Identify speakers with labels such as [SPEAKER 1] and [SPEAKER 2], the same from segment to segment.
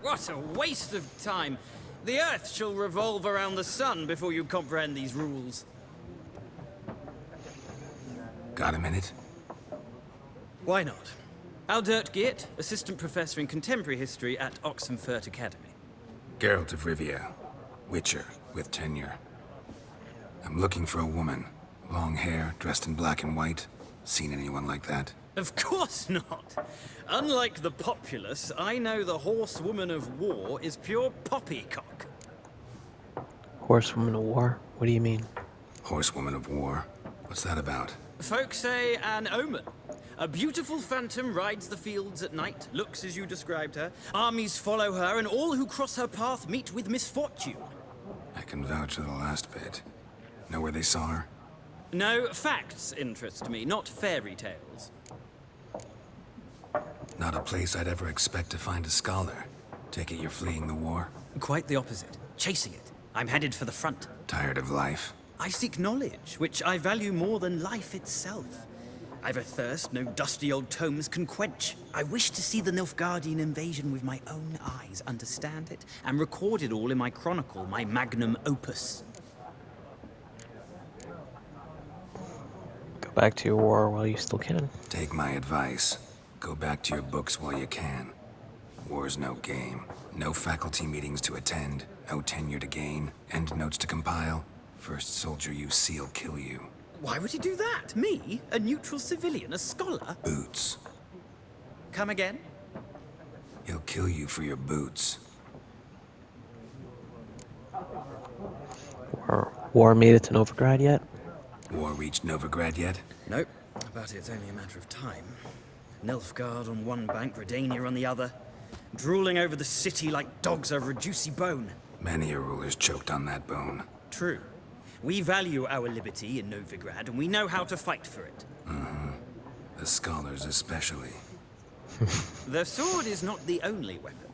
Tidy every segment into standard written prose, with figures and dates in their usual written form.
[SPEAKER 1] What a waste of time. The Earth shall revolve around the sun before you comprehend these rules.
[SPEAKER 2] Got a minute?
[SPEAKER 1] Why not? Aldert Geert, Assistant Professor in Contemporary History at Oxenfurt Academy.
[SPEAKER 2] Geralt of Rivia, Witcher, with tenure. I'm looking for a woman. Long hair, dressed in black and white. Seen anyone like that?
[SPEAKER 1] Of course not. Unlike the populace, I know the horsewoman of war is pure poppycock.
[SPEAKER 3] Horsewoman of War? What do you mean?
[SPEAKER 2] Horsewoman of War? What's that about?
[SPEAKER 1] Folk say an omen. A beautiful phantom rides the fields at night, looks as you described her. Armies follow her, and all who cross her path meet with misfortune.
[SPEAKER 2] I can vouch for the last bit. Know where they saw her?
[SPEAKER 1] No, facts interest me, not fairy tales.
[SPEAKER 2] Not a place I'd ever expect to find a scholar. Take it you're fleeing the war?
[SPEAKER 1] Quite the opposite. Chasing it. I'm headed for the front.
[SPEAKER 2] Tired of life?
[SPEAKER 1] I seek knowledge, which I value more than life itself. I've a thirst no dusty old tomes can quench. I wish to see the Nilfgaardian invasion with my own eyes, understand it, and record it all in my chronicle, my magnum opus.
[SPEAKER 3] Go back to your war while you still can.
[SPEAKER 2] Take my advice. Go back to your books while you can. War's no game. No faculty meetings to attend. No tenure to gain. End notes to compile. First soldier you see'll kill you.
[SPEAKER 1] Why would he do that? Me? A neutral civilian? A scholar?
[SPEAKER 2] Boots.
[SPEAKER 1] Come again?
[SPEAKER 2] He'll kill you for your boots.
[SPEAKER 3] War made it to Novigrad yet?
[SPEAKER 2] War reached Novigrad yet?
[SPEAKER 1] Nope, but it's only a matter of time. Nilfgaard on one bank, Redania on the other. Drooling over the city like dogs over a juicy bone.
[SPEAKER 2] Many a ruler's choked on that bone.
[SPEAKER 1] True. We value our liberty in Novigrad, and we know how to fight for it.
[SPEAKER 2] The scholars especially.
[SPEAKER 1] The sword is not the only weapon.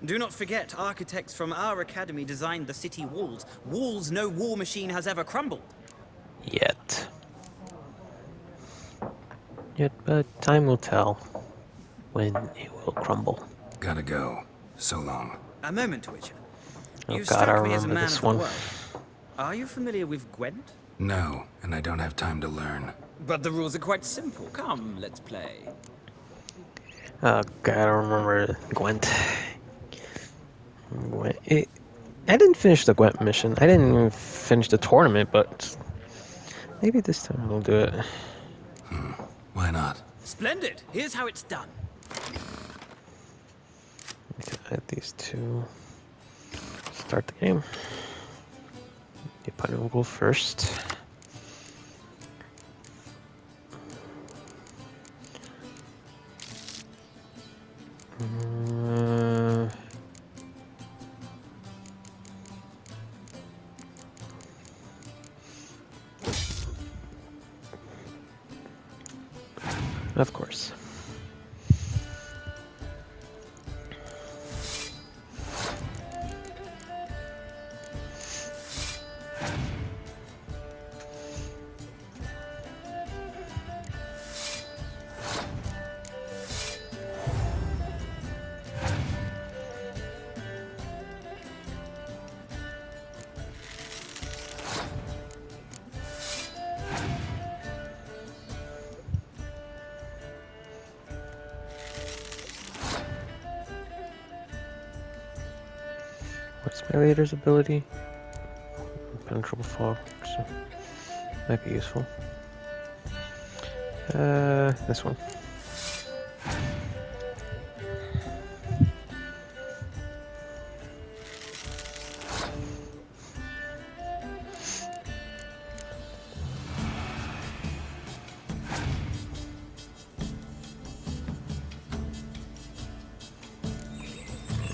[SPEAKER 1] Do not forget, architects from our academy designed the city walls. Walls no war machine has ever crumbled.
[SPEAKER 3] Yet. But time will tell when it will crumble.
[SPEAKER 2] Gotta go. So long.
[SPEAKER 1] A moment, Witcher.
[SPEAKER 3] Oh
[SPEAKER 1] You
[SPEAKER 3] God, I
[SPEAKER 1] struck me as a
[SPEAKER 3] remember
[SPEAKER 1] man
[SPEAKER 3] this
[SPEAKER 1] of the
[SPEAKER 3] one.
[SPEAKER 1] world. Are you familiar with Gwent?
[SPEAKER 2] No, and I don't have time to learn.
[SPEAKER 1] But the rules are quite simple. Come, let's play.
[SPEAKER 3] Oh God, I remember Gwent. I didn't finish the Gwent mission. I didn't even finish the tournament, but maybe this time we'll do it.
[SPEAKER 2] Why not?
[SPEAKER 1] Splendid. Here's how it's done.
[SPEAKER 3] We can add these two. Start the game. The opponent will go first. Of course. What's my leader's ability? Impenetrable fog. So might be useful. This one.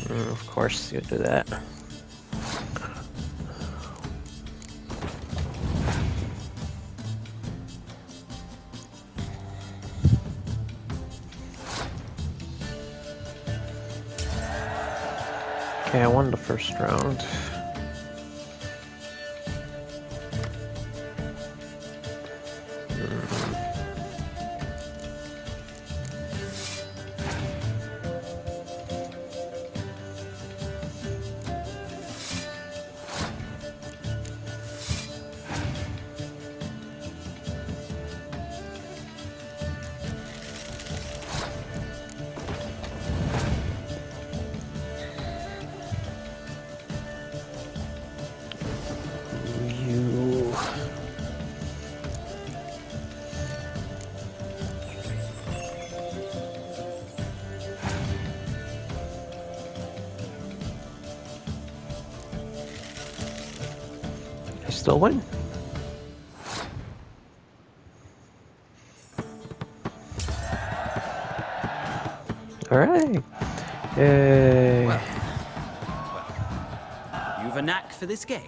[SPEAKER 3] Of course, you do that. Okay, I won the first round. still win. Alright. Yay.
[SPEAKER 1] You've a knack for this game.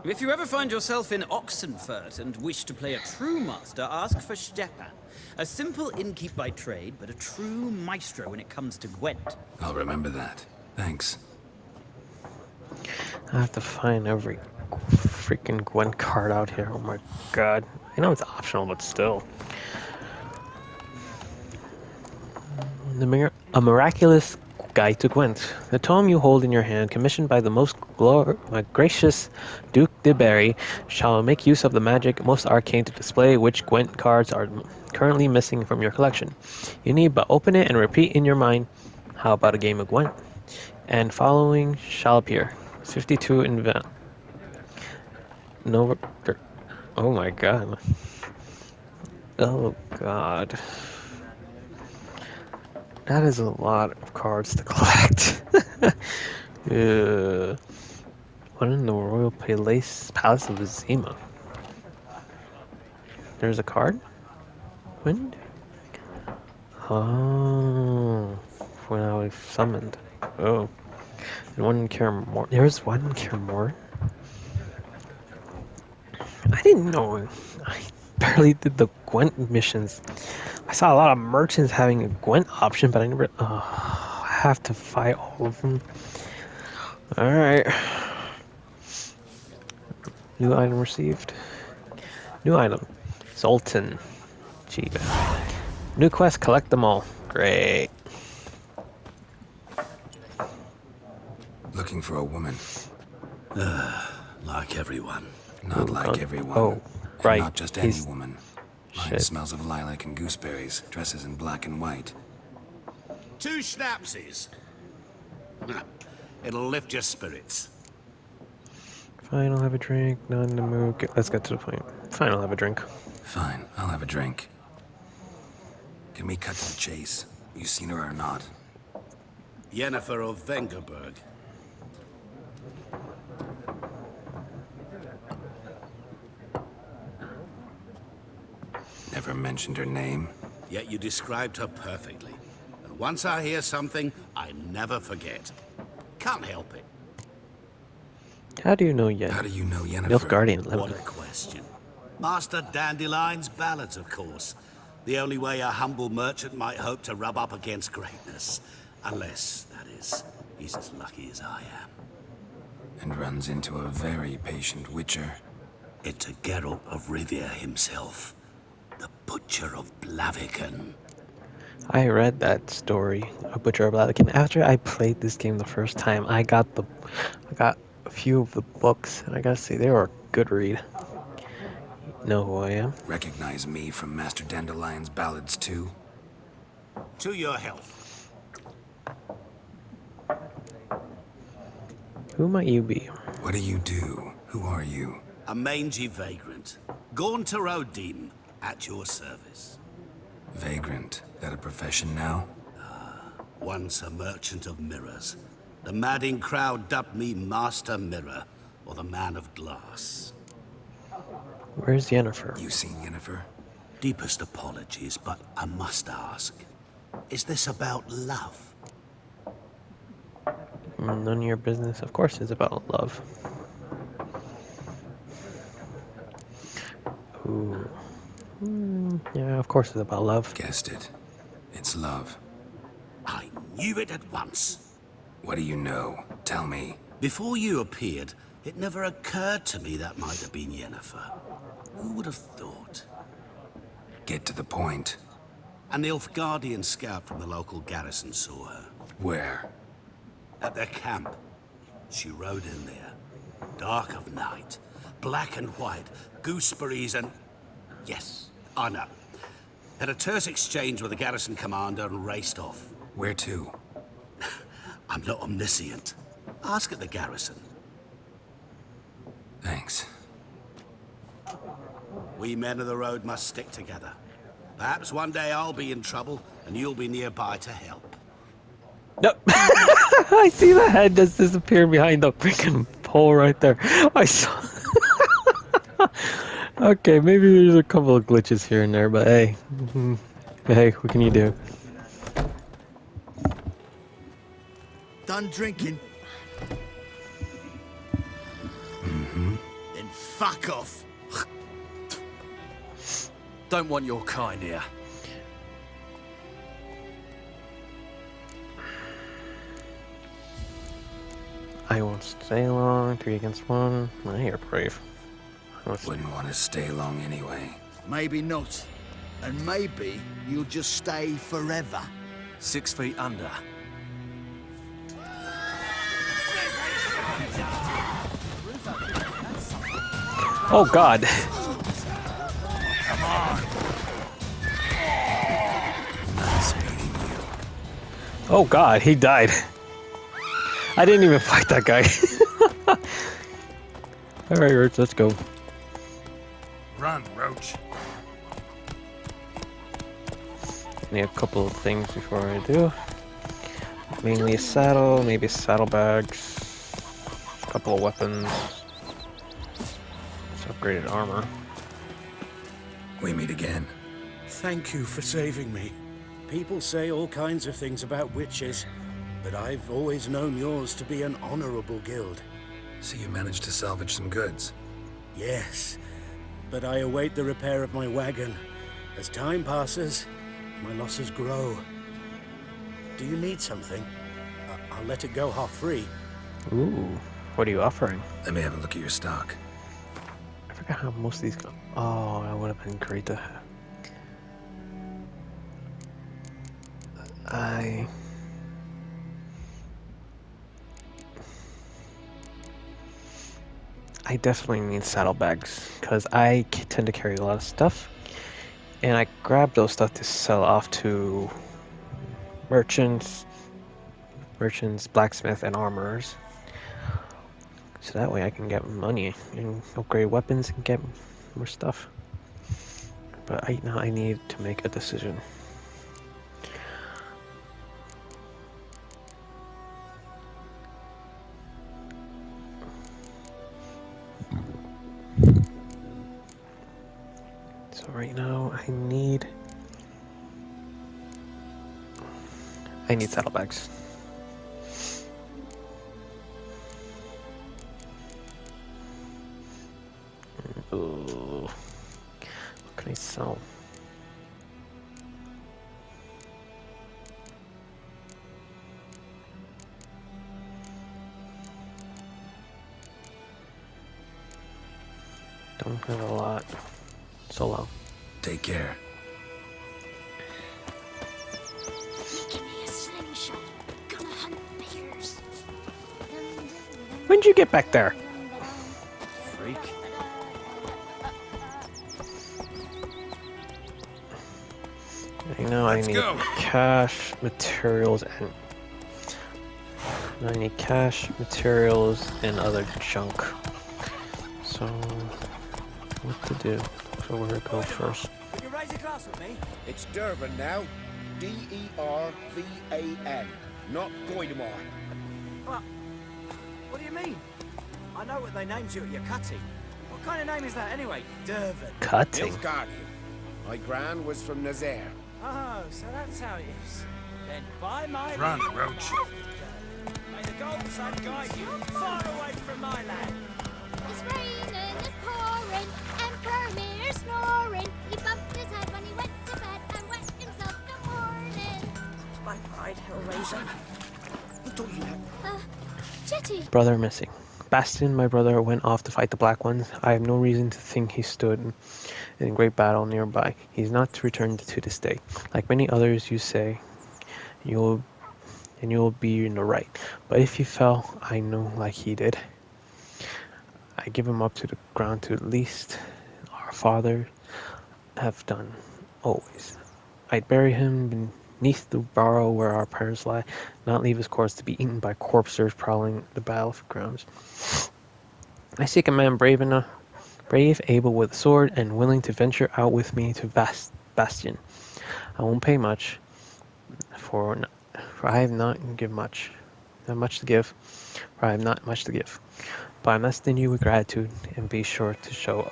[SPEAKER 1] If you ever find yourself in Oxenfurt and wish to play a true master, ask for Stepan. A simple innkeep by trade, but a true maestro when it comes to Gwent.
[SPEAKER 2] I'll remember that. Thanks.
[SPEAKER 3] I have to find every freaking Gwent card out here. Oh my god. I know it's optional, but still. A miraculous guide to Gwent. The tome you hold in your hand, commissioned by the most gracious Duke de Berry, shall make use of the magic most arcane to display which Gwent cards are currently missing from your collection. You need but open it and repeat in your mind, how about a game of Gwent? And following shall appear. 52 invent. No. Oh my god. Oh god. That is a lot of cards to collect. One in the Royal Palace of Zima. There's a card? Wind? Oh. When I was summoned. Oh. And one in Karamor. There's one in Karamor. I didn't know. I barely did the Gwent missions. I saw a lot of merchants having a Gwent option, but I never. I have to fight all of them. Alright. New item received. New item. Zoltan. Cheap. New quest, collect them all. Great.
[SPEAKER 2] Looking for a woman.
[SPEAKER 4] Like everyone.
[SPEAKER 2] Not like everyone.
[SPEAKER 3] Oh,
[SPEAKER 2] And
[SPEAKER 3] right.
[SPEAKER 2] not just any
[SPEAKER 3] He's-
[SPEAKER 2] woman. Mine
[SPEAKER 3] Shit.
[SPEAKER 2] smells of lilac and gooseberries, dresses in black and white.
[SPEAKER 4] 2 schnapsies. It'll lift your spirits.
[SPEAKER 3] Fine, I'll have a drink. Not in the mood. Let's get to the point. Fine, I'll have a drink.
[SPEAKER 2] Fine, I'll have a drink. Can we cut to the chase? You seen her or not?
[SPEAKER 4] Yennefer of Vengerberg.
[SPEAKER 2] Never mentioned her name.
[SPEAKER 4] Yet you described her perfectly. And once I hear something, I never forget. Can't help it.
[SPEAKER 3] How do you know yet?
[SPEAKER 2] How do you know Yennefer?
[SPEAKER 3] Nilfgaardian.
[SPEAKER 4] What a question. Master Dandelion's ballads, of course. The only way a humble merchant might hope to rub up against greatness. Unless, that is, he's as lucky as I am.
[SPEAKER 2] And runs into a very patient witcher.
[SPEAKER 4] It's a Geralt of Rivia himself. The Butcher of Blaviken.
[SPEAKER 3] I read that story, A Butcher of Blaviken. After I played this game the first time, I got a few of the books, and I gotta say, they were a good read. Know who I am?
[SPEAKER 2] Recognize me from Master Dandelion's ballads too?
[SPEAKER 4] To your health.
[SPEAKER 3] Who might you be?
[SPEAKER 2] What do you do? Who are you?
[SPEAKER 4] A mangy vagrant. Gaunter O'Deem, at your service.
[SPEAKER 2] Vagrant. That a profession now?
[SPEAKER 4] Once a merchant of mirrors. The madding crowd dubbed me Master Mirror, or the Man of Glass.
[SPEAKER 3] Where's Yennefer?
[SPEAKER 2] You seen Yennefer?
[SPEAKER 4] Deepest apologies, but I must ask. Is this about love?
[SPEAKER 3] None of your business. Of course it's about love. Ooh. Yeah, of course it's about love.
[SPEAKER 2] Guessed it. It's love.
[SPEAKER 4] I knew it at once.
[SPEAKER 2] What do you know? Tell me.
[SPEAKER 4] Before you appeared, it never occurred to me that might have been Yennefer. Who would have thought?
[SPEAKER 2] Get to the point.
[SPEAKER 4] A Nilfgaardian scout from the local garrison saw her.
[SPEAKER 2] Where?
[SPEAKER 4] At their camp. She rode in there. Dark of night. Black and white. Gooseberries and... Yes, I know. Had a terse exchange with the garrison commander and raced off.
[SPEAKER 2] Where to?
[SPEAKER 4] I'm not omniscient. Ask at the garrison.
[SPEAKER 2] Thanks.
[SPEAKER 4] We men of the road must stick together. Perhaps one day I'll be in trouble and you'll be nearby to help.
[SPEAKER 3] No. I see the head just disappear behind the freaking pole right there. I saw. Okay, maybe there's a couple of glitches here and there, but hey. Hey, what can you do?
[SPEAKER 5] Done drinking? Then fuck off.
[SPEAKER 6] Don't want your kind here.
[SPEAKER 3] I won't stay long. 3 against 1. Nah, you're brave.
[SPEAKER 2] Wouldn't want to stay long anyway.
[SPEAKER 5] Maybe not. And maybe you'll just stay forever.
[SPEAKER 6] 6 feet under.
[SPEAKER 3] Oh God!
[SPEAKER 2] Nice meeting you.
[SPEAKER 3] Oh God, he died. I didn't even fight that guy. Alright, Rich, let's go.
[SPEAKER 2] Run, Roach.
[SPEAKER 3] Need a couple of things before I do. Mainly a saddle, maybe saddlebags, a couple of weapons, some upgraded armor.
[SPEAKER 2] We meet again.
[SPEAKER 4] Thank you for saving me. People say all kinds of things about witches, but I've always known yours to be an honorable guild.
[SPEAKER 2] So you managed to salvage some goods.
[SPEAKER 4] Yes, but I await the repair of my wagon. As time passes, my losses grow. Do you need something? I'll let it go half free.
[SPEAKER 3] Ooh, what are you offering?
[SPEAKER 2] Let me have a look at your stock.
[SPEAKER 3] I forgot how most of these go. Oh, that would have been great to have. I definitely need saddlebags because I tend to carry a lot of stuff, and I grab those stuff to sell off to merchants, blacksmith, and armorers. So that way I can get money and upgrade weapons and get more stuff. But now I need to make a decision. So right now I need saddlebags. Ooh. What can I sell? Don't have a lot. So low.
[SPEAKER 2] Take care.
[SPEAKER 7] Give me a slingshot. Gonna hunt bears.
[SPEAKER 3] When'd you get back there?
[SPEAKER 6] Freak.
[SPEAKER 3] I know I need cash, materials, and other junk. So, what to do? So where to go first?
[SPEAKER 1] Will you raise a glass with me?
[SPEAKER 8] It's Dervan now. D-E-R-V-A-N. Not Goidemar.
[SPEAKER 1] What do you mean? I know what they named you at your cutting. What kind of name is that anyway? Dervan.
[SPEAKER 3] Cutting.
[SPEAKER 8] Nilfgaardian. My gran was from Nazaire.
[SPEAKER 1] Oh, so that's how it is. Then by my
[SPEAKER 2] Run,
[SPEAKER 1] leave,
[SPEAKER 2] Roach.
[SPEAKER 1] may the gold sun guide you far away from my land.
[SPEAKER 7] It's raining, it's pouring, and Vermeer snoring. He bumped his head when he went to bed and wet himself the morning.
[SPEAKER 9] My pride, Hellraiser. What do you have?
[SPEAKER 7] Jetty.
[SPEAKER 3] Brother missing. Bastion, my brother, went off to fight the Black Ones. I have no reason to think he stood in great battle nearby. He's not to return to this day. Like many others, you say, you'll be in the right. But if he fell, I know like he did. I give him up to the ground to at least our father have done always. I'd bury him beneath the barrow where our parents lie, not leave his corpse to be eaten by corpsers prowling the battlegrounds. I seek a man brave, able with a sword, and willing to venture out with me to Bastion. I won't pay much, for I have not much to give, for I have not much to give. But I must thank you with gratitude, and be sure to show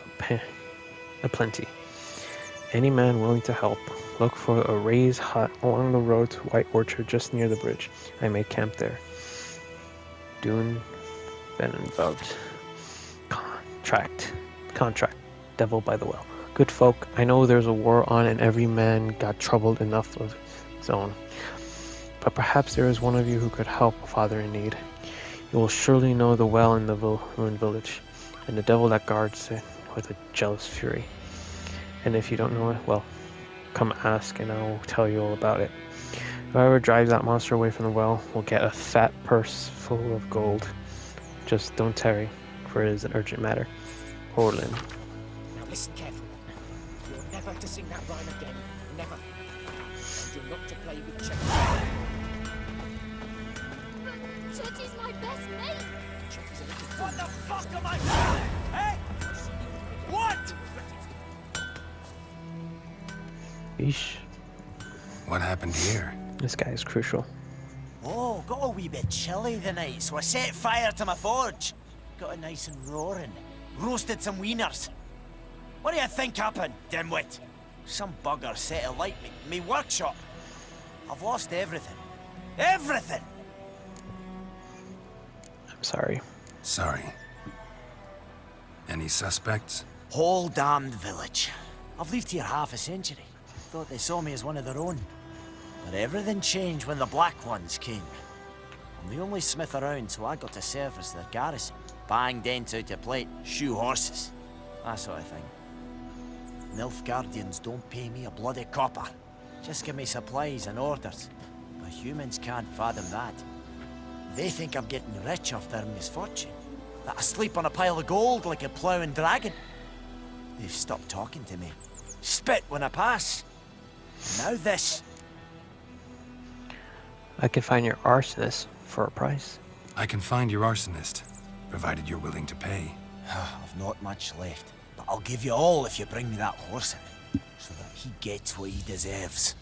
[SPEAKER 3] aplenty. Any man willing to help, look for a raised hut along the road to White Orchard just near the bridge. I made camp there. Dune Venenveld. Contract. Devil by the well. Good folk, I know there's a war on and every man got troubled enough of his own. But perhaps there is one of you who could help a father in need. You will surely know the well in the ruined village, and the devil that guards it with a jealous fury. And if you don't know it, well, come ask and I will tell you all about it. Whoever drives that monster away from the well will get a fat purse full of gold. Just don't tarry, for it is an urgent matter. Orlin.
[SPEAKER 10] Now listen carefully. You're never to sing that rhyme again. Never. And you're not to play with Chetty.
[SPEAKER 7] But Chetty's my best mate.
[SPEAKER 10] Chetty's a little
[SPEAKER 6] What the fuck am I doing? Hey? What?
[SPEAKER 3] Yeesh.
[SPEAKER 2] What happened here?
[SPEAKER 3] This guy is crucial.
[SPEAKER 11] Oh, got a wee bit chilly the night, so I set fire to my forge. Got it nice and roaring. Roasted some wieners. What do you think happened, dimwit? Some bugger set alight me workshop. I've lost everything. Everything!
[SPEAKER 3] I'm sorry.
[SPEAKER 2] Sorry. Any suspects?
[SPEAKER 11] Whole damned village. I've lived here half a century. Thought they saw me as one of their own. But everything changed when the Black Ones came. I'm the only smith around, so I got to service their garrison. Bang dents out of plate, shoe horses. That sort of thing. Nilfgaardians don't pay me a bloody copper. Just give me supplies and orders. But humans can't fathom that. They think I'm getting rich off their misfortune. That I sleep on a pile of gold like a ploughing dragon. They've stopped talking to me. Spit when I pass. Now this.
[SPEAKER 3] I can find your arsonist for a price.
[SPEAKER 2] I can find your arsonist, provided you're willing to pay.
[SPEAKER 11] I've not much left, but I'll give you all if you bring me that horse in, so that he gets what he deserves.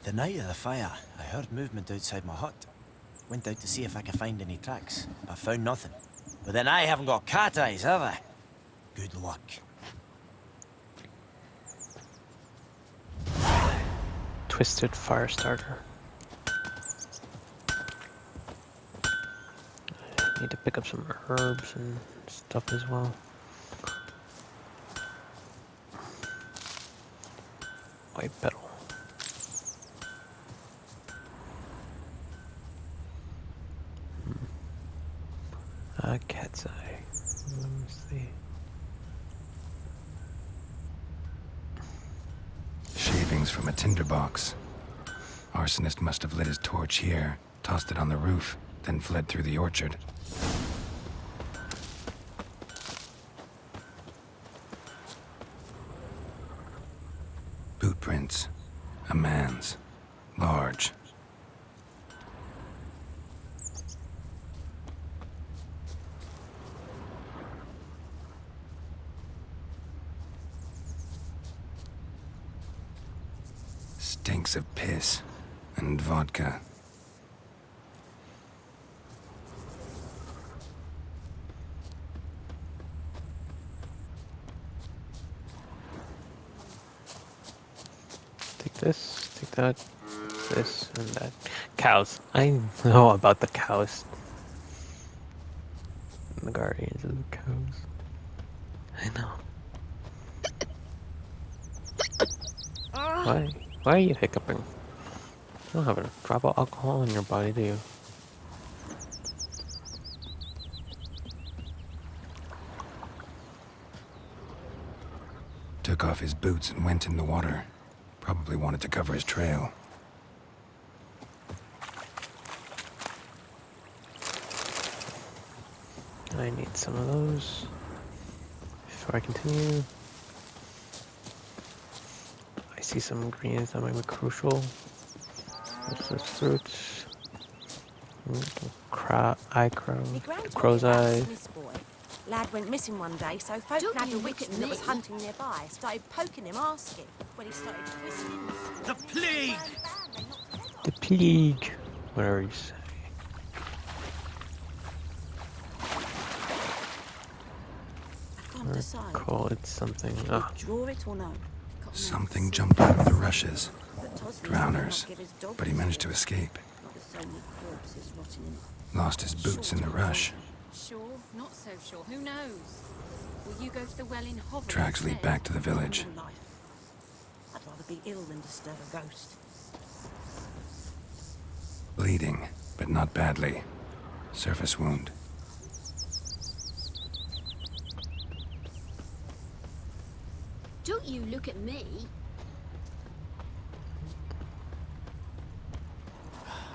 [SPEAKER 11] The night of the fire, I heard movement outside my hut. Went out to see if I could find any tracks, but found nothing. But then I haven't got cat eyes, have I? Good luck.
[SPEAKER 3] Twisted fire starter. Need to pick up some herbs and stuff as well. White petal. Cat's eye. Let me see.
[SPEAKER 2] Shavings from a tinderbox. Arsonist must have lit his torch here, tossed it on the roof, then fled through the orchard. Boot prints. A man's. Large. Stinks of piss and vodka.
[SPEAKER 3] Take this, take that, this, and that. Cows. I know about the cows. The guardians of the cows. I know. Why? Why are you hiccuping? You don't have a drop of alcohol in your body, do you?
[SPEAKER 2] Took off his boots and went in the water. Probably wanted to cover his trail.
[SPEAKER 3] I need some of those before I continue. I see some ingredients that might be crucial. What's this fruit? Crow's eye.
[SPEAKER 9] This boy. Lad went missing one day, so folk
[SPEAKER 7] Don't
[SPEAKER 9] nabbed
[SPEAKER 7] you
[SPEAKER 9] a
[SPEAKER 7] look
[SPEAKER 9] witch
[SPEAKER 7] at
[SPEAKER 9] that was
[SPEAKER 7] me.
[SPEAKER 9] hunting nearby. Started poking him, asking. When he started twisting.
[SPEAKER 6] The plague!
[SPEAKER 3] The plague. Whatever you say.
[SPEAKER 9] I've gone Decide.
[SPEAKER 3] Call it something. Ah,
[SPEAKER 9] Draw it or no?
[SPEAKER 2] Something jumped out of the rushes.
[SPEAKER 9] But Tosli
[SPEAKER 2] Drowners.
[SPEAKER 9] cannot give his dog
[SPEAKER 2] But he managed to escape.
[SPEAKER 9] Not with so many corpses rotting in.
[SPEAKER 2] Lost his boots in the rush.
[SPEAKER 12] Sure, not so sure. Who knows? Will you go to the well in Hovel?
[SPEAKER 2] Tracks lead back to the village.
[SPEAKER 9] Life. I'd rather be ill than disturb a ghost.
[SPEAKER 2] Bleeding, but not badly. Surface wound.
[SPEAKER 7] Don't you look at me.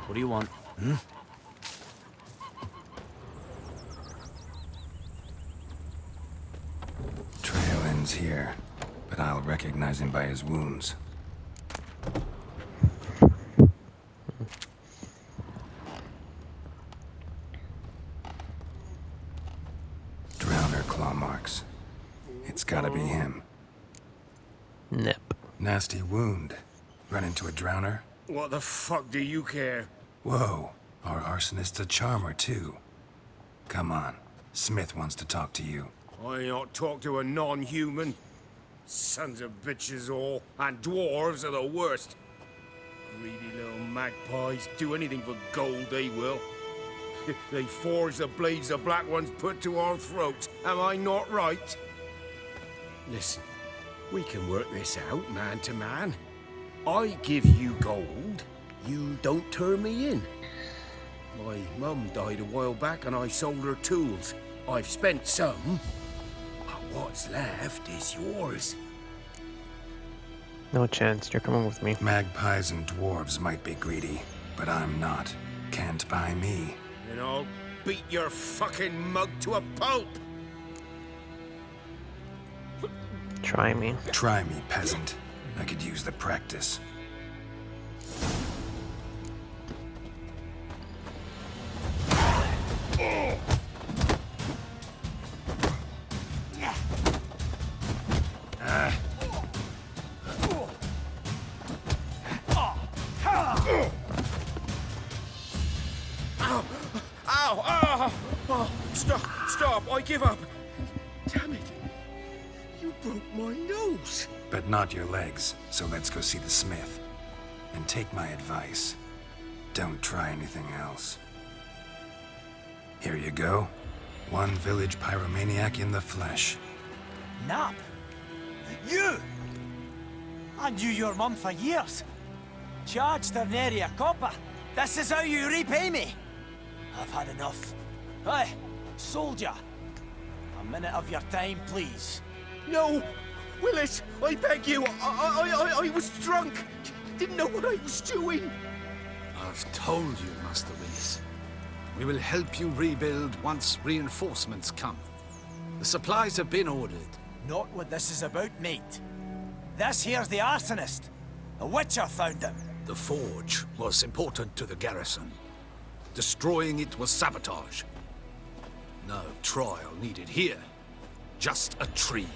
[SPEAKER 11] What do you want?
[SPEAKER 2] Trail ends here, but I'll recognize him by his wounds. Drowner claw marks. It's gotta be him.
[SPEAKER 3] nip.
[SPEAKER 2] Nasty wound. Run into a drowner?
[SPEAKER 8] What the fuck do you care?
[SPEAKER 2] Whoa, our arsonist's a charmer too. Come on, Smith wants to talk to you.
[SPEAKER 8] I not talk to a non-human. Sons of bitches all, and dwarves are the worst. Greedy little magpies do anything for gold, they will. They forge the blades the black ones put to our throats. Am I not right? Listen, we can work this out man to man. I give you gold, you don't turn me in. My mum died a while back and I sold her tools. I've spent some, but what's left is yours.
[SPEAKER 3] No chance. You're coming with me.
[SPEAKER 2] Magpies and dwarves might be greedy, but I'm not. Can't buy me.
[SPEAKER 8] And I'll beat your fucking mug to a pulp!
[SPEAKER 3] Try me.
[SPEAKER 2] Try me, peasant. I could use the practice.
[SPEAKER 8] Stop, I give up. Damn it. You broke my nose.
[SPEAKER 2] But not your legs, so let's go see the smith. And take my advice. Don't try anything else. Here you go. One village pyromaniac in the flesh.
[SPEAKER 11] Nap? You! I knew your mum for years. Charged her nary a copper. This is how you repay me. I've had enough. Hey, soldier. A minute of your time, please.
[SPEAKER 8] No! Willis, I beg you. I was drunk. Didn't know what I was doing.
[SPEAKER 5] I've told you, Master Willis. We will help you rebuild once reinforcements come. The supplies have been ordered.
[SPEAKER 11] Not what this is about, mate. This here's the arsonist. A witcher found him.
[SPEAKER 5] The forge was important to the garrison. Destroying it was sabotage. No trial needed here. Just a tree.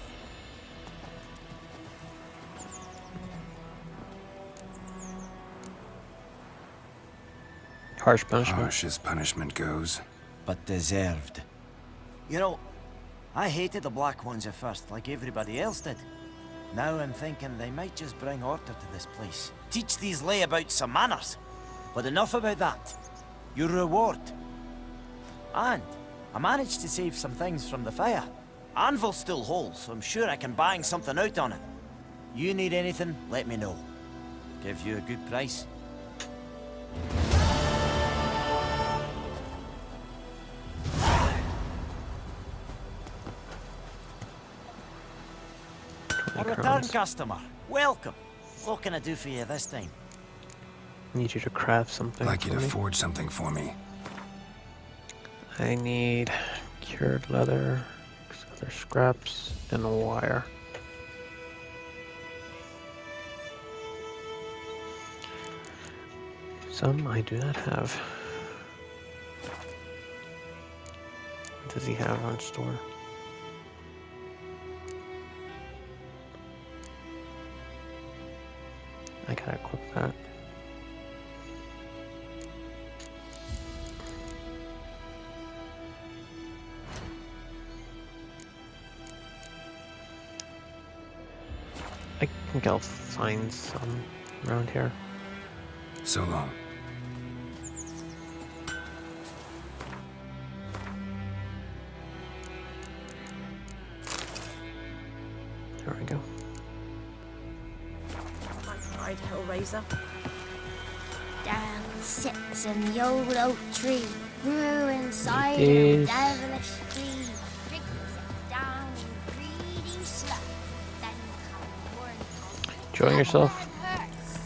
[SPEAKER 3] Harsh punishment.
[SPEAKER 2] Harsh as punishment goes.
[SPEAKER 11] But deserved. You know, I hated the Black Ones at first, like everybody else did. Now I'm thinking they might just bring order to this place. Teach these layabouts some manners. But enough about that. Your reward. And I managed to save some things from the fire. Anvil's still whole, so I'm sure I can bang something out on it. You need anything, let me know. Give you a good price. A return customer. Welcome. What can I do for you this time?
[SPEAKER 3] Need you to craft something.
[SPEAKER 2] I'd like you
[SPEAKER 3] for
[SPEAKER 2] to
[SPEAKER 3] me.
[SPEAKER 2] forge something for me.
[SPEAKER 3] I need cured leather, other scraps, and a wire. Some I do not have. What does he have on store? I gotta equip that. I think I'll find some around here.
[SPEAKER 2] So long.
[SPEAKER 3] There we go.
[SPEAKER 9] My pride, Hellraiser.
[SPEAKER 7] Down sits in the old oak tree, grew inside
[SPEAKER 3] Yes.
[SPEAKER 7] a devilish tree. Drinks it down in greedy slugs. Then come morning called
[SPEAKER 3] Enjoying yourself?
[SPEAKER 7] hurts.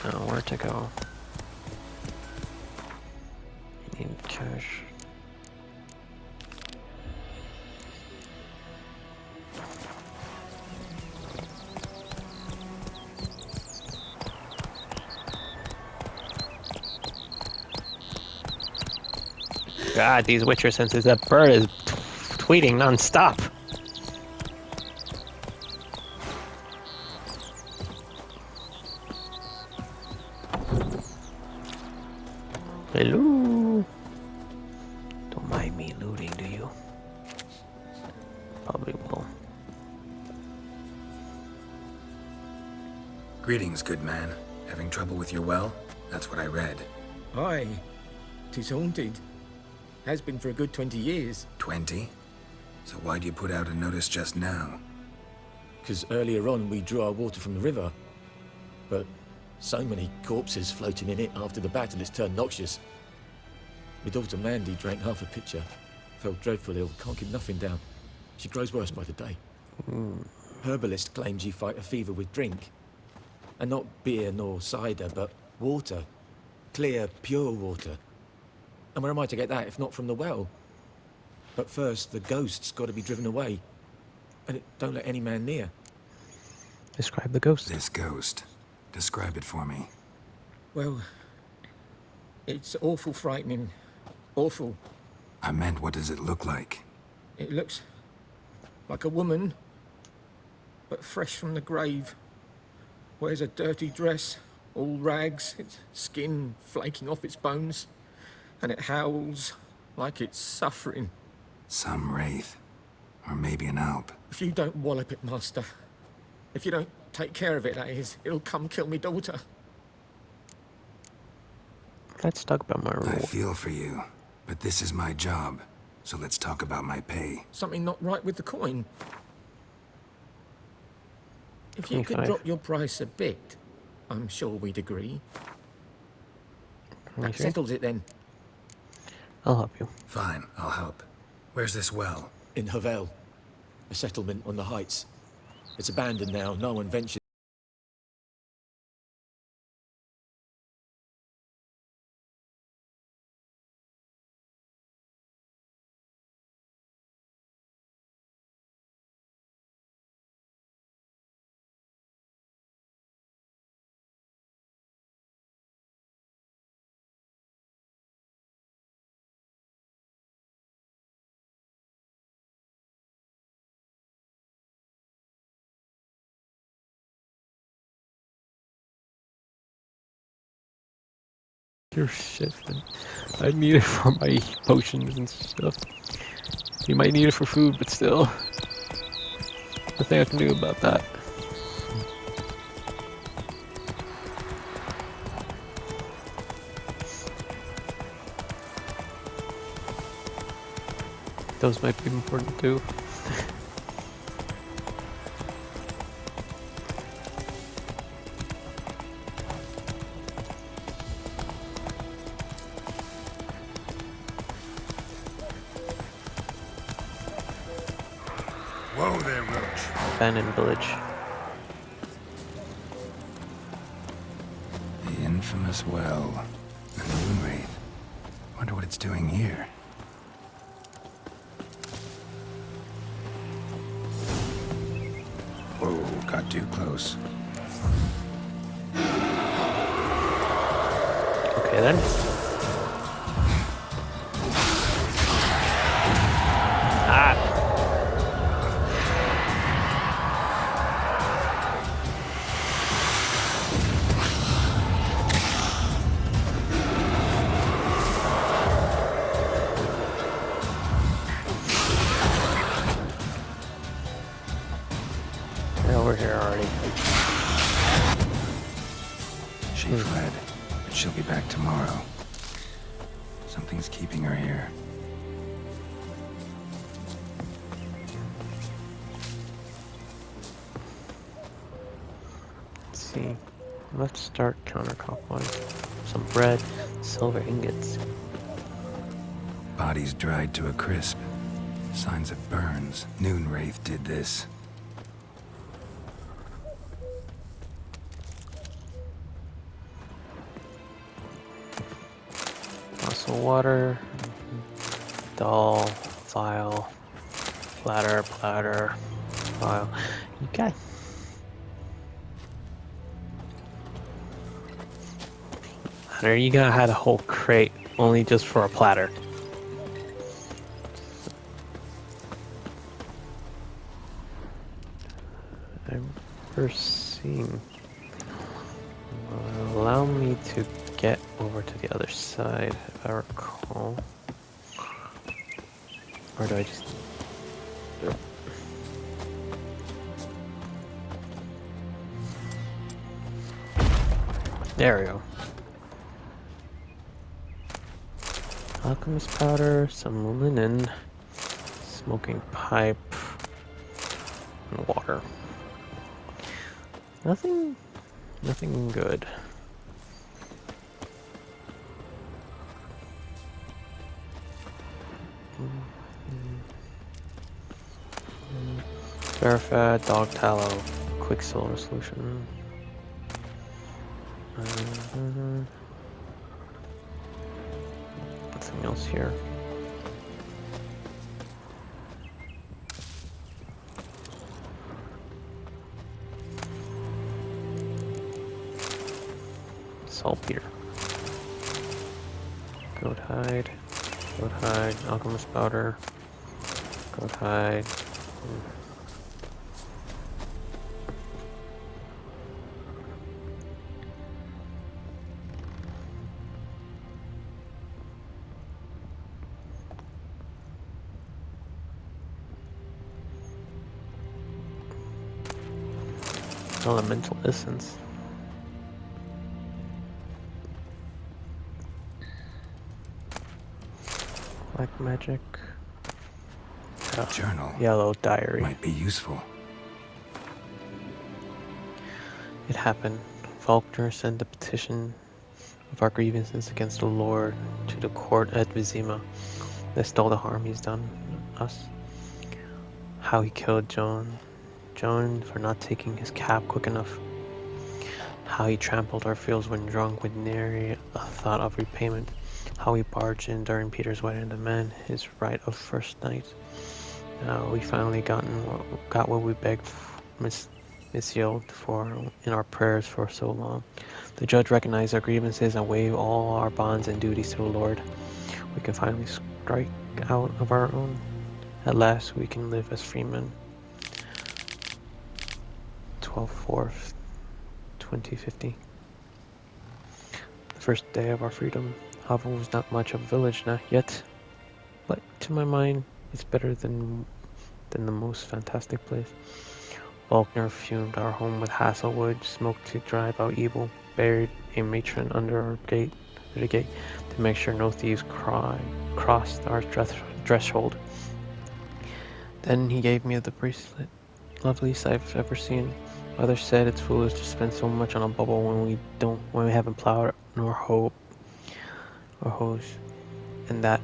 [SPEAKER 3] Now, where to go? Need cash. God, these Witcher senses. That bird is tweeting non-stop. Hello. Don't mind me looting, do you? Probably will.
[SPEAKER 2] Greetings, good man. Having trouble with your well? That's what I read.
[SPEAKER 10] Aye. 'Tis haunted. Has been for a good 20 years.
[SPEAKER 2] 20? So why'd you put out a notice just now?
[SPEAKER 10] 'Cause earlier on we drew our water from the river. But so many corpses floating in it after the battle it's turned noxious. My daughter Mandy drank half a pitcher. Felt dreadful ill, can't keep nothing down. She grows worse by the day. Herbalist claims you fight a fever with drink. And not beer nor cider, but water. Clear, pure water. And where am I to get that if not from the well? But first, the ghost's got to be driven away. And it don't let any man near.
[SPEAKER 3] Describe the ghost.
[SPEAKER 2] This ghost. Describe it for me.
[SPEAKER 10] Well, it's awful frightening. Awful.
[SPEAKER 2] I meant, what does it look like?
[SPEAKER 10] It looks like a woman, but fresh from the grave. Wears a dirty dress, all rags, its skin flaking off its bones, and it howls like it's suffering.
[SPEAKER 2] Some wraith. Or maybe an alp.
[SPEAKER 10] If you don't wallop it, master, if you don't take care of it, that is, it'll come kill me daughter.
[SPEAKER 3] Let's talk about my
[SPEAKER 2] I
[SPEAKER 3] role.
[SPEAKER 2] feel for you, but this is my job. So let's talk about my pay.
[SPEAKER 10] Something not right with the coin. If you could
[SPEAKER 3] 25.
[SPEAKER 10] drop your price a bit, I'm sure we'd agree. That
[SPEAKER 3] 23.
[SPEAKER 10] settles it then.
[SPEAKER 3] I'll help you.
[SPEAKER 2] Fine, I'll help. Where's this well?
[SPEAKER 10] In Havel, a settlement on the heights. It's abandoned now, no one ventures.
[SPEAKER 3] Your shit, man. I need it for my potions and stuff. You might need it for food, but still. Nothing I can do about that. Those might be important too.
[SPEAKER 8] Whoa there, Roach.
[SPEAKER 3] Abandoned village.
[SPEAKER 2] The infamous well. And the moon wraith. Wonder what it's doing here. Whoa, got too close.
[SPEAKER 3] Okay then. Ah! here already.
[SPEAKER 2] She fled, but she'll be back tomorrow. Something's keeping her here.
[SPEAKER 3] Let's see. Let's start counterclockwise. Some bread, silver ingots.
[SPEAKER 2] Bodies dried to a crisp. Signs of burns. Noon Wraith did this.
[SPEAKER 3] Also water. Doll. File. Platter. File. Okay. Platter. You gotta have a whole crate only just for a platter. I've seen. Allow me to get over to the other side, if I recall. Or do I just... There we go. Alchemist powder, some linen, smoking pipe, and water. Nothing good. Verifat, dog tallow, quicksilver solution. Nothing else here. Saltpeter. Goat hide, alchemist powder, goat hide. Elemental essence. Black magic.
[SPEAKER 2] Journal.
[SPEAKER 3] Yellow diary.
[SPEAKER 2] Might be useful.
[SPEAKER 3] It happened. Faulkner sent a petition of our grievances against the Lord to the court at Vizima. List all the harm he's done us. How he killed Joan for not taking his cap quick enough. How he trampled our fields when drunk with nary a thought of repayment. How he barged in during Peter's wedding to demand his right of first night. We finally got what we begged Miss Yeld for in our prayers for so long. The judge recognized our grievances and waived all our bonds and duties to the Lord. We can finally strike out of our own. At last we can live as freemen. 12/4, 2050. The first day of our freedom. However, was not much of a village not yet, but to my mind, it's better than the most fantastic place. Faulkner fumed our home with hazelwood, smoke to drive out evil, buried a matron under the gate to make sure no thieves crossed our threshold. Then he gave me the bracelet, loveliest I've ever seen. Others said it's foolish to spend so much on a bubble when we haven't plowed nor hoed or hose, and that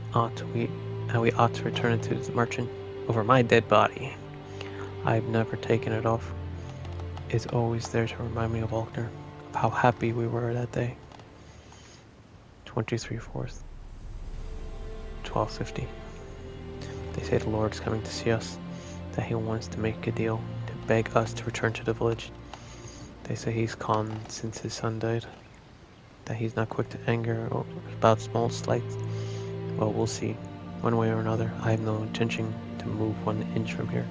[SPEAKER 3] we ought to return it to the merchant over my dead body. I've never taken it off. It's always there to remind me of Faulkner, of how happy we were that day. 23/4, 12:50. They say the Lord's coming to see us, that he wants to make a deal, to beg us to return to the village. They say he's calm since his son died, that he's not quick to anger about small slights. Well, we'll see. One way or another, I have no intention to move 1 inch from here.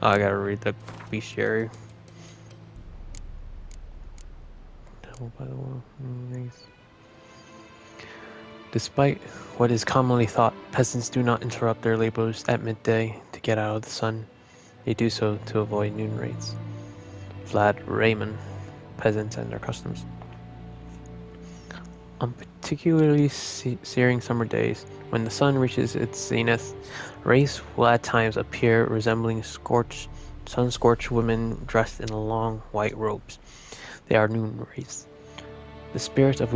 [SPEAKER 3] Oh, I gotta read the bestiary. Despite what is commonly thought, peasants do not interrupt their labors at midday to get out of the sun. They do so to avoid noon rates. Vlad Raymond, peasants and their customs. On particularly searing summer days, when the sun reaches its zenith, rays will at times appear resembling sun-scorched women dressed in long white robes. They are noon rays, the spirits of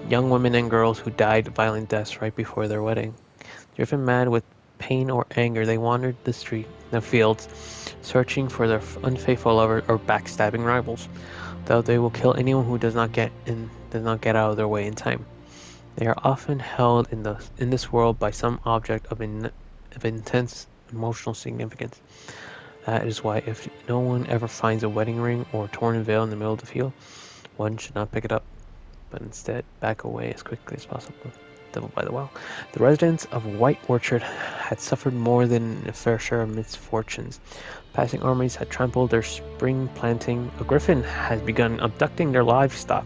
[SPEAKER 3] young women and girls who died violent deaths right before their wedding. Driven mad with pain or anger, they wandered the fields, searching for their unfaithful lover or backstabbing rivals. Though they will kill anyone who does not get out of their way in time. They are often held in this world by some object of intense emotional significance. That is why if no one ever finds a wedding ring or a torn veil in the middle of the field, one should not pick it up, but instead back away as quickly as possible. Devil by the Well. The residents of White Orchard had suffered more than a fair share of misfortunes. Passing armies had trampled their spring planting. A griffin had begun abducting their livestock.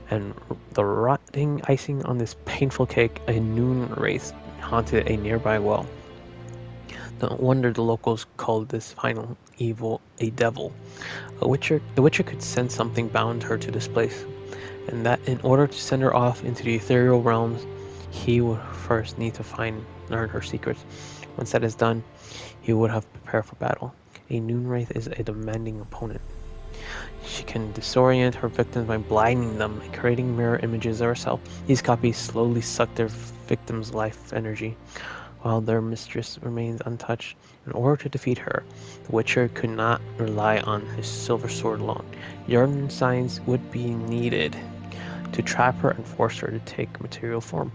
[SPEAKER 3] And the rotting icing on this painful cake, a noon wraith haunted a nearby well. No wonder the locals called this final evil a devil. The witcher could sense something bound her to this place, and that in order to send her off into the ethereal realms, he would first need to learn her secrets. Once that is done, he would have prepared for battle. A noon wraith is a demanding opponent. She can disorient her victims by blinding them and creating mirror images of herself. These copies slowly suck their victims' life energy, while their mistress remains untouched. In order to defeat her, the Witcher could not rely on his silver sword alone. Yarn signs would be needed to trap her and force her to take material form.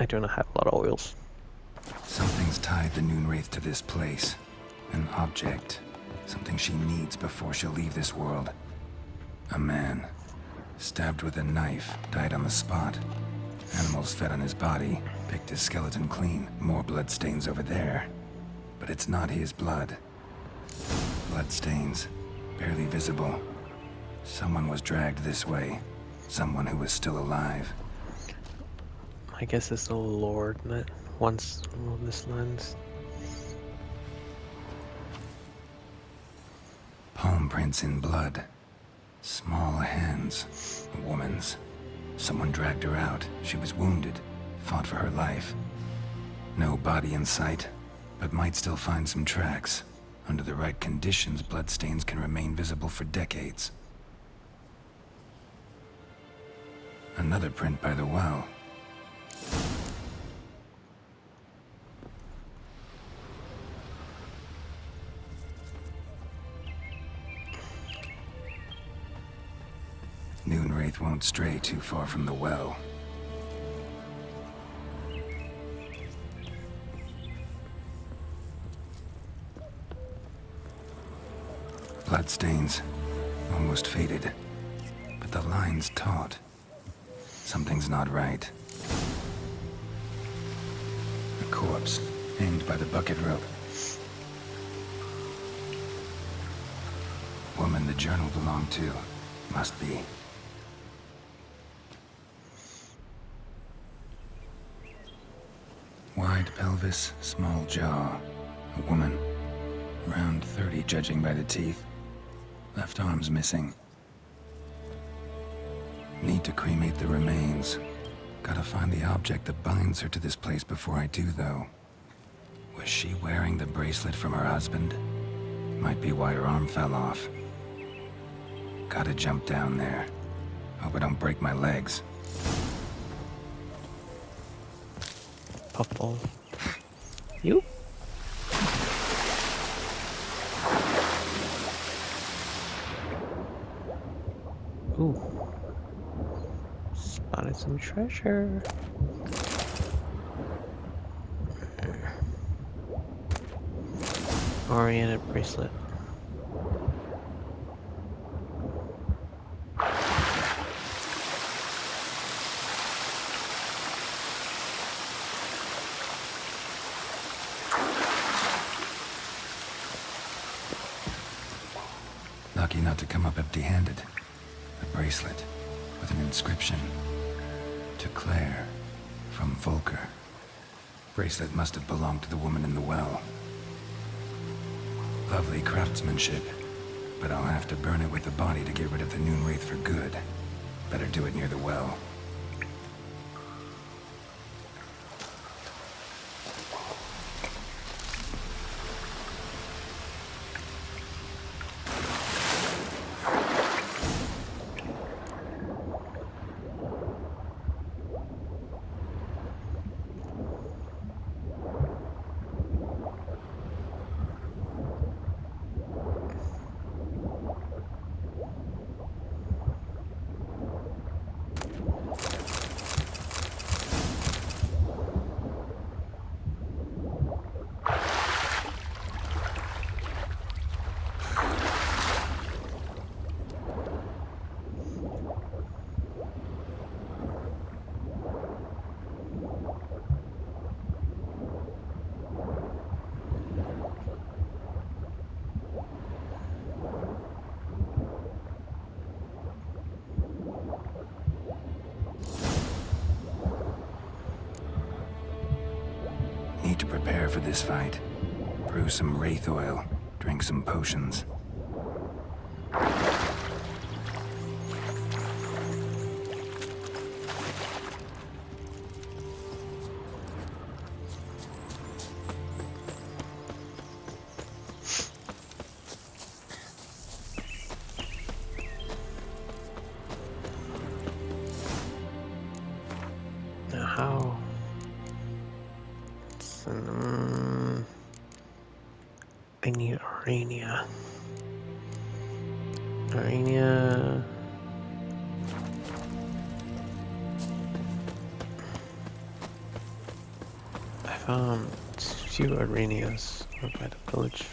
[SPEAKER 3] I do not have a lot of oils.
[SPEAKER 2] Something's tied the Noon Wraith to this place. An object. Something she needs before she'll leave this world. A man. Stabbed with a knife, died on the spot. Animals fed on his body, picked his skeleton clean. More bloodstains over there. But it's not his blood. Bloodstains. Barely visible. Someone was dragged this way. Someone who was still alive.
[SPEAKER 3] I guess it's the Lord that once ruled this land.
[SPEAKER 2] Palm prints in blood. Small hands. A woman's. Someone dragged her out. She was wounded. Fought for her life. No body in sight, but might still find some tracks. Under the right conditions, bloodstains can remain visible for decades. Another print by the well. Noon Wraith won't stray too far from the well. Bloodstains. Almost faded. But the line's taut. Something's not right. A corpse, hanged by the bucket rope. Woman the journal belonged to. Must be. Wide pelvis, small jaw. A woman. Around 30, judging by the teeth. Left arm's missing. Need to cremate the remains. Gotta find the object that binds her to this place before I do, though. Was she wearing the bracelet from her husband? Might be why her arm fell off. Gotta jump down there. Hope I don't break my legs.
[SPEAKER 3] Puffball. You? Ooh. Spotted some treasure. Oriented bracelet.
[SPEAKER 2] Lucky not to come up empty-handed. A bracelet with an inscription. To Claire, from Volker. Bracelet must have belonged to the woman in the well. Lovely craftsmanship. But I'll have to burn it with the body to get rid of the Noon Wraith for good. Better do it near the well. Need to prepare for this fight. Brew some wraith oil, drink some potions.
[SPEAKER 3] Now how? I need Arania. Arania. I found 2 Aranias over by the village.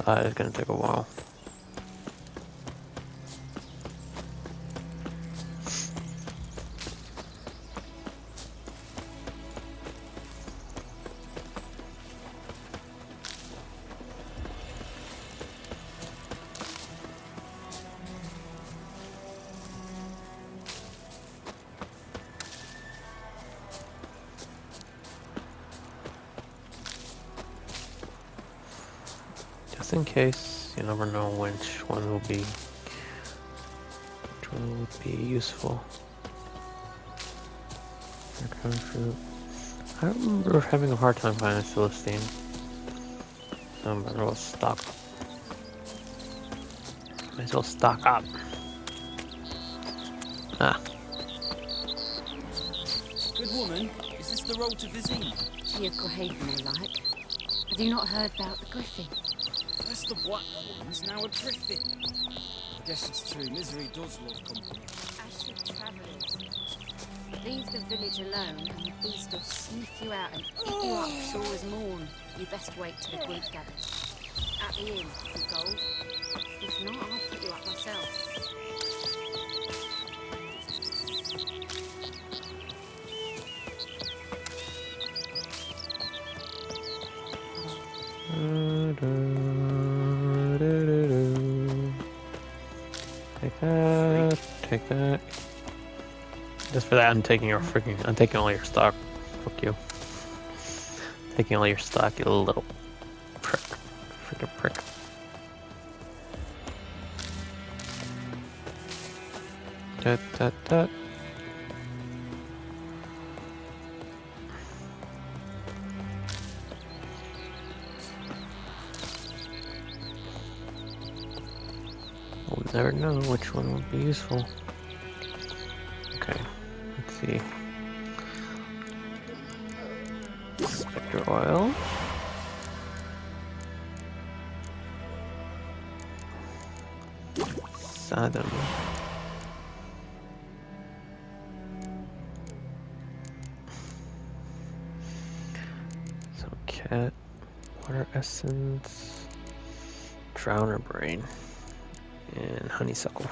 [SPEAKER 3] It's gonna take a while. Just in case, you never know which one will be useful. Dragon fruit. I remember having a hard time finding Celestine. So might as well stock. Might as well stock up. Ah.
[SPEAKER 1] Good woman, is this the road to Vizine?
[SPEAKER 12] To your grave, more like. Have you not heard about the griffin?
[SPEAKER 1] First the black ones, now a griffin. I guess it's true, misery does love company.
[SPEAKER 12] As should travellers. Leave the village alone and the beast will sniff you out and eat you up sure as morn. You best wait till the group gathers. At the inn, for gold. If not, I'll put you up myself.
[SPEAKER 3] Take that, take that. Just for that, I'm taking all your stock. Fuck you. Taking all your stock, you little prick. Freaking prick. Tut. We'll never know which one would be useful. Okay, let's see. Spectre oil. Sadam. So cat, water essence, drowner brain, and honeysuckle.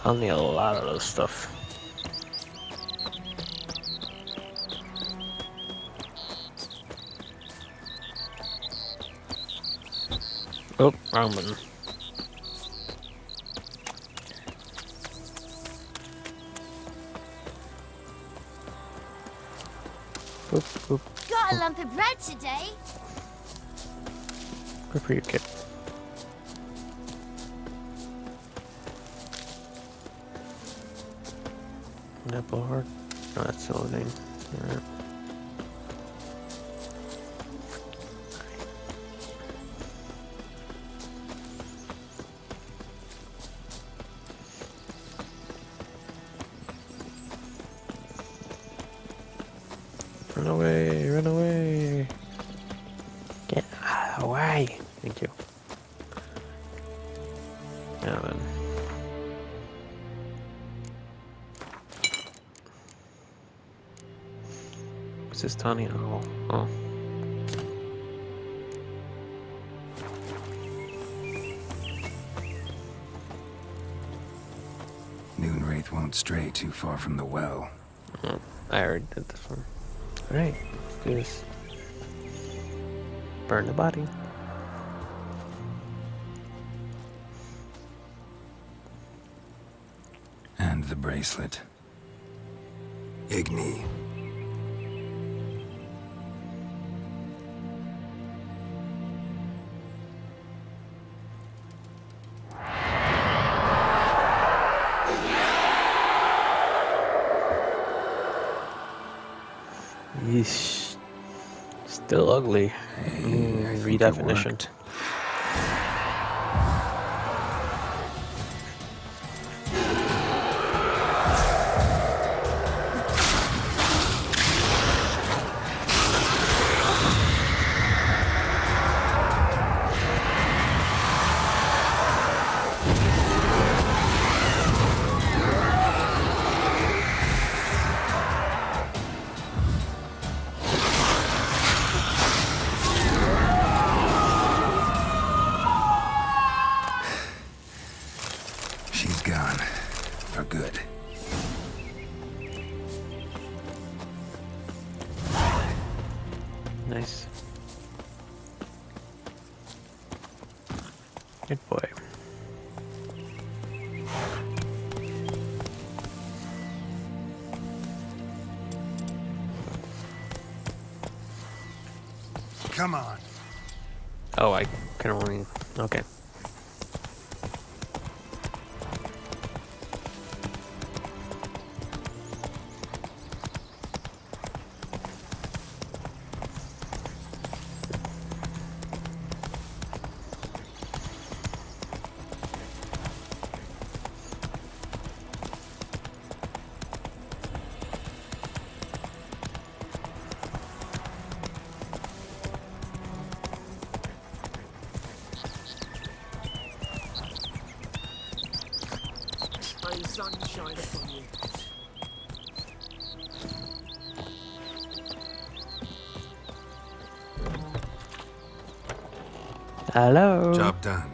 [SPEAKER 3] I'll need a lot of those stuff. Oh, wrong button. Boop, boop.
[SPEAKER 7] Got a lump of bread today.
[SPEAKER 3] Good for you, kid. Apple heart. No, that's loading. Alright. Run away, run away. Get out of the way. Thank you. Now then. What's this tiny owl? Oh.
[SPEAKER 2] Moonwraith won't stray too far from the well.
[SPEAKER 3] Oh, I already did this one. Alright, let's do this. Burn the body.
[SPEAKER 2] And the bracelet. Igni.
[SPEAKER 3] Yeesh. Still ugly.
[SPEAKER 2] Hey, I think it
[SPEAKER 3] Redefinition.
[SPEAKER 2] worked. She's gone. For good.
[SPEAKER 3] Nice. Good boy.
[SPEAKER 2] Come on.
[SPEAKER 3] Oh, I can only... Okay.
[SPEAKER 10] May sun shine upon you.
[SPEAKER 3] Hello.
[SPEAKER 2] Job done.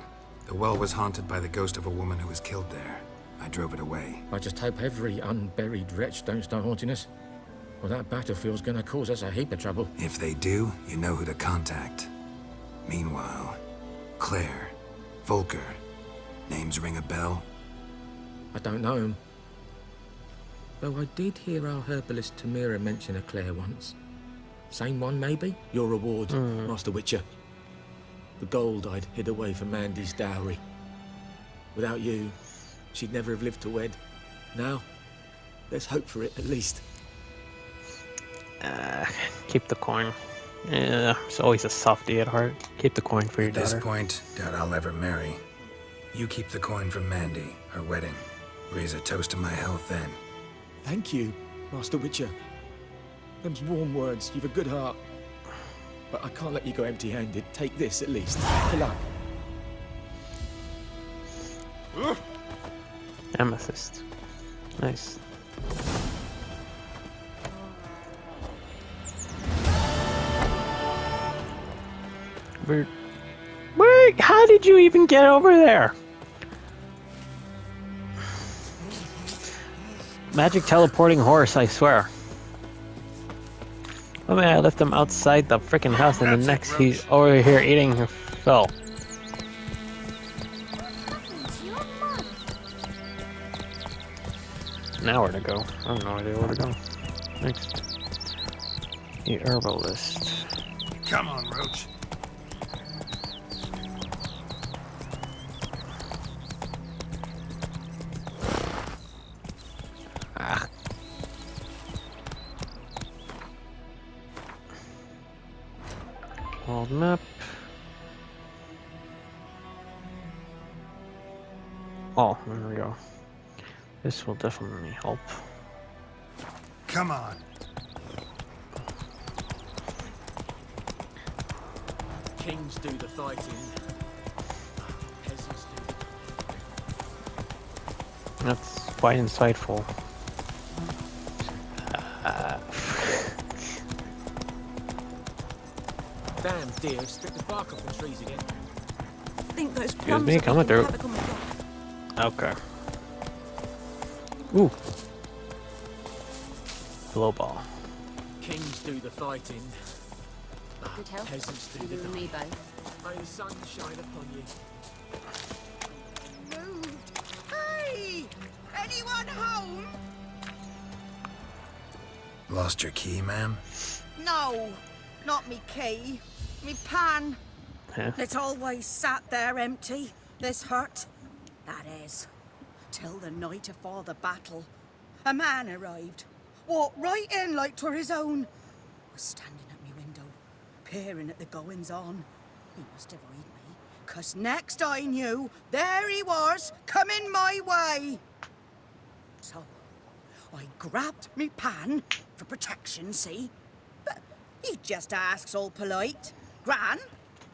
[SPEAKER 2] The well was haunted by the ghost of a woman who was killed there. I drove it away.
[SPEAKER 10] I just hope every unburied wretch don't start haunting us. Well, that battlefield's gonna cause us a heap of trouble.
[SPEAKER 2] If they do, you know who to contact. Meanwhile, Claire, Volker, names ring a bell?
[SPEAKER 10] I don't know him. Though I did hear our herbalist Tamira mention a Claire once. Same one, maybe? Your reward, Master Witcher. The gold I'd hid away for Mandy's dowry. Without you, she'd never have lived to wed. Now, let's hope for it at least.
[SPEAKER 3] Keep the coin. Yeah, it's always a softie at heart. Keep the coin for your
[SPEAKER 2] At this
[SPEAKER 3] daughter.
[SPEAKER 2] point, doubt I'll ever marry. You keep the coin from Mandy, her wedding. Raise a toast to my health then.
[SPEAKER 10] Thank you, Master Witcher. Them's warm words. You've a good heart. But I can't let you go empty-handed. Take this, at least. For luck.
[SPEAKER 3] Amethyst. Nice. Weird. Wait, how did you even get over there? Magic teleporting horse, I swear. Oh man, I left him outside the freaking house and the next he's over here eating her fill. Now where to go? I have no idea where to go. Next. The herbalist.
[SPEAKER 2] Come on, Roach.
[SPEAKER 3] Ah. World map. Oh, there we go. This will definitely help.
[SPEAKER 2] Come on.
[SPEAKER 10] Kings do the fighting. Peasants do.
[SPEAKER 3] That's quite insightful.
[SPEAKER 10] Damn deer, strip the bark off the trees again.
[SPEAKER 9] I think those
[SPEAKER 3] Excuse
[SPEAKER 9] plums
[SPEAKER 3] me,
[SPEAKER 9] are
[SPEAKER 3] coming
[SPEAKER 9] wreaking
[SPEAKER 3] through.
[SPEAKER 9] havoc on the crop.
[SPEAKER 3] Okay. Ooh. Blow ball.
[SPEAKER 10] Kings do the fighting.
[SPEAKER 12] Good health.
[SPEAKER 10] Peasants do
[SPEAKER 12] You
[SPEAKER 10] the
[SPEAKER 12] and me
[SPEAKER 10] dying.
[SPEAKER 12] both.
[SPEAKER 10] May the sun shine upon you.
[SPEAKER 9] Moved. Hey! Anyone home?
[SPEAKER 2] Lost your key, ma'am?
[SPEAKER 9] No, not me key. Me pan.
[SPEAKER 3] Huh?
[SPEAKER 9] It always sat there empty, this hut. That is, till the night afore the battle. A man arrived, walked right in like 'twere his own. Was standing at me window, peering at the goings-on. He must avoid me, 'cause next I knew, there he was, coming my way. So, I grabbed me pan, for protection, see? But he just asks all polite, Gran,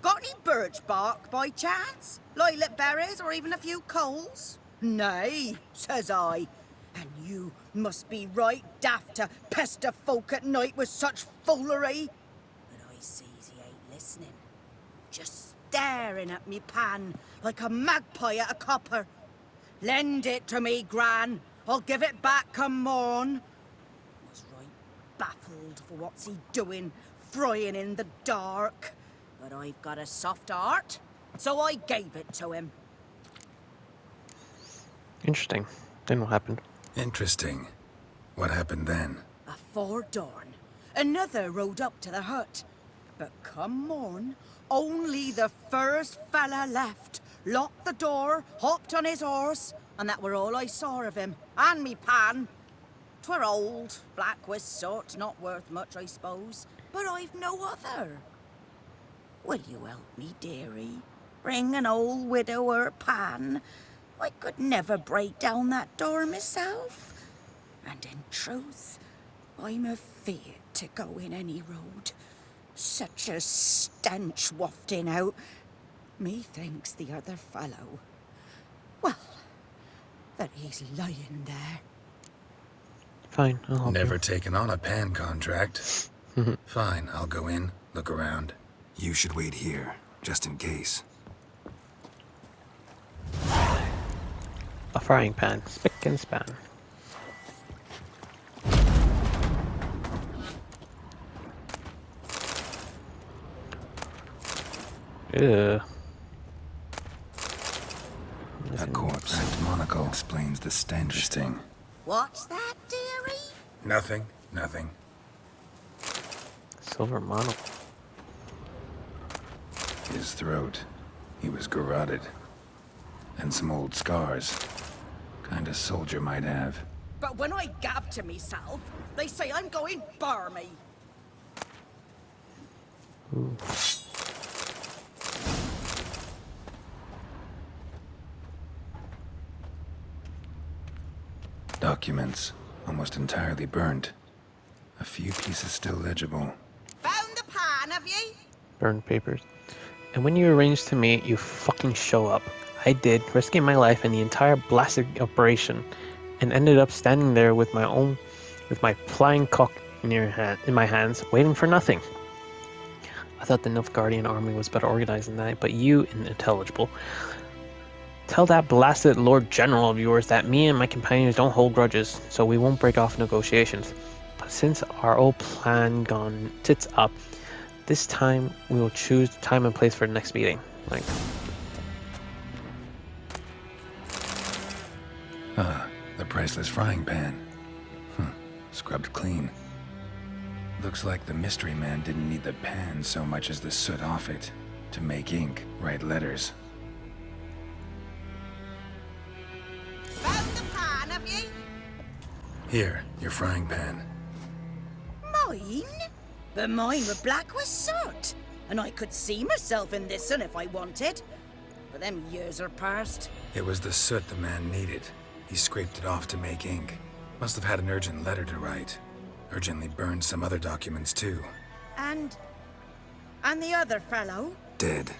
[SPEAKER 9] got any birch bark by chance? Lilac berries or even a few coals? Nay, says I. And you must be right daft to pester folk at night with such foolery. But I sees he ain't listening. Just staring at me pan like a magpie at a copper. Lend it to me, Gran. I'll give it back come morn. Was right baffled for what's he doing, frying in the dark. But I've got a soft heart, so I gave it to him.
[SPEAKER 3] Interesting. Then what happened?
[SPEAKER 2] Interesting. What happened then?
[SPEAKER 9] Afore dawn, another rode up to the hut. But come morn, only the first fella left. Locked the door, hopped on his horse, and that were all I saw of him. And me pan. 'Twere old, black with soot, not worth much, I suppose. But I've no other. Will you help me, dearie? Bring an old widower pan. I could never break down that door myself. And in truth, I'm afeard to go in any road. Such a stench wafting out. Methinks the other fellow, well, that he's lying there.
[SPEAKER 3] Fine, I'll help
[SPEAKER 2] Never
[SPEAKER 3] you.
[SPEAKER 2] taken on a pan contract. Fine, I'll go in, look around. You should wait here, just in case.
[SPEAKER 3] A frying pan. Spick and span. Ew.
[SPEAKER 2] A corpse monocle explains the stench. Interesting.
[SPEAKER 9] What's that, dearie?
[SPEAKER 2] Nothing, nothing.
[SPEAKER 3] Silver monocle.
[SPEAKER 2] His throat. He was garroted. And some old scars. Kind of soldier might have.
[SPEAKER 9] But when I gab to myself, they say I'm going barmy.
[SPEAKER 3] Ooh.
[SPEAKER 2] Documents. Almost entirely burnt. A few pieces still legible.
[SPEAKER 9] Found the pan, have ye?
[SPEAKER 3] Burned papers. And when you arranged to meet, you fucking show up. I did, risking my life in the entire blasted operation, and ended up standing there with my flying cock in my hands, waiting for nothing. I thought the Nilfgaardian army was better organized than that, but you, unintelligible. Tell that blasted Lord General of yours that me and my companions don't hold grudges, so we won't break off negotiations. But since our old plan gone tits up, this time we will choose the time and place for the next meeting. Like,
[SPEAKER 2] Ah, the priceless frying pan. Scrubbed clean. Looks like the mystery man didn't need the pan so much as the soot off it to make ink, write letters.
[SPEAKER 9] Found the pan, have ye?
[SPEAKER 2] Here, your frying pan.
[SPEAKER 9] Mine? But mine were black with soot. And I could see myself in this one if I wanted. But them years are past.
[SPEAKER 2] It was the soot the man needed. He scraped it off to make ink. Must have had an urgent letter to write. Urgently burned some other documents too.
[SPEAKER 9] And the other fellow?
[SPEAKER 2] Dead.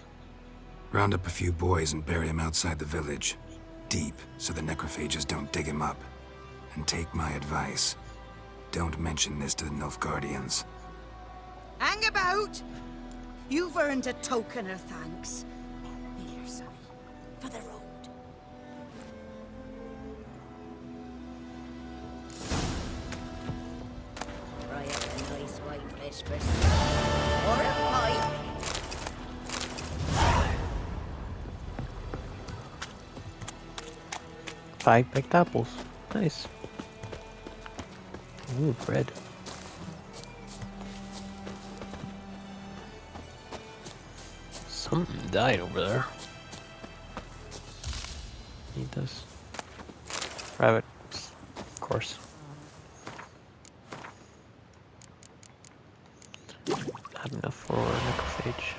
[SPEAKER 2] Round up a few boys and bury him outside the village. Deep, so the necrophages don't dig him up. And take my advice. Don't mention this to the Nilfgaardians.
[SPEAKER 9] Hang about! You've earned a token of thanks. Here, sonny, for the road. Fry up a nice white fish for soup. Or a pie.
[SPEAKER 3] 5 baked apples. Nice. Ooh, bread. Something died over there. Need this. Rabbits, of course. Have enough for necrophage.